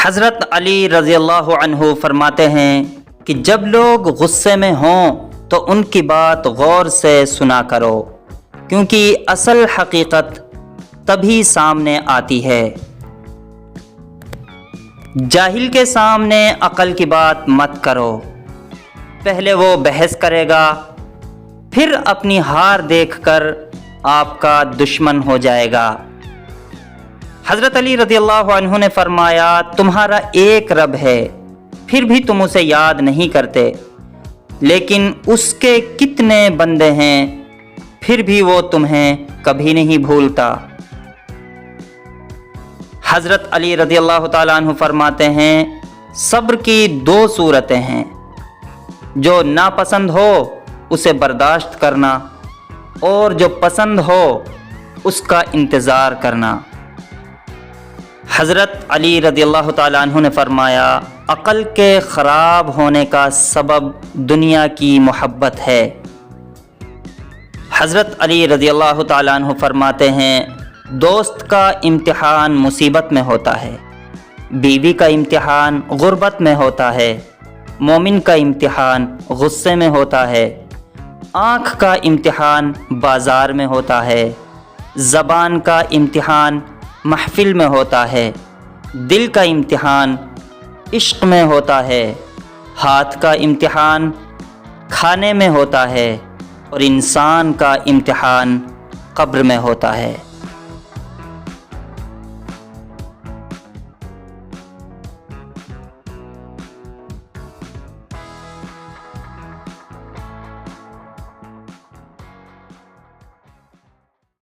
حضرت علی رضی اللہ عنہ فرماتے ہیں کہ جب لوگ غصے میں ہوں تو ان کی بات غور سے سنا کرو، کیونکہ اصل حقیقت تبھی سامنے آتی ہے۔ جاہل کے سامنے عقل کی بات مت کرو، پہلے وہ بحث کرے گا، پھر اپنی ہار دیکھ کر آپ کا دشمن ہو جائے گا۔ حضرت علی رضی اللہ عنہ نے فرمایا، تمہارا ایک رب ہے، پھر بھی تم اسے یاد نہیں کرتے، لیکن اس کے کتنے بندے ہیں، پھر بھی وہ تمہیں کبھی نہیں بھولتا۔ حضرت علی رضی اللہ تعالیٰ عنہ فرماتے ہیں، صبر کی دو صورتیں ہیں، جو ناپسند ہو اسے برداشت کرنا، اور جو پسند ہو اس کا انتظار کرنا۔ حضرت علی رضی اللہ تعالیٰ عنہ نے فرمایا، عقل کے خراب ہونے کا سبب دنیا کی محبت ہے۔ حضرت علی رضی اللہ تعالیٰ عنہ فرماتے ہیں، دوست کا امتحان مصیبت میں ہوتا ہے، بیوی کا امتحان غربت میں ہوتا ہے، مومن کا امتحان غصے میں ہوتا ہے، آنکھ کا امتحان بازار میں ہوتا ہے، زبان کا امتحان محفل میں ہوتا ہے، دل کا امتحان عشق میں ہوتا ہے، ہاتھ کا امتحان کھانے میں ہوتا ہے، اور انسان کا امتحان قبر میں ہوتا ہے۔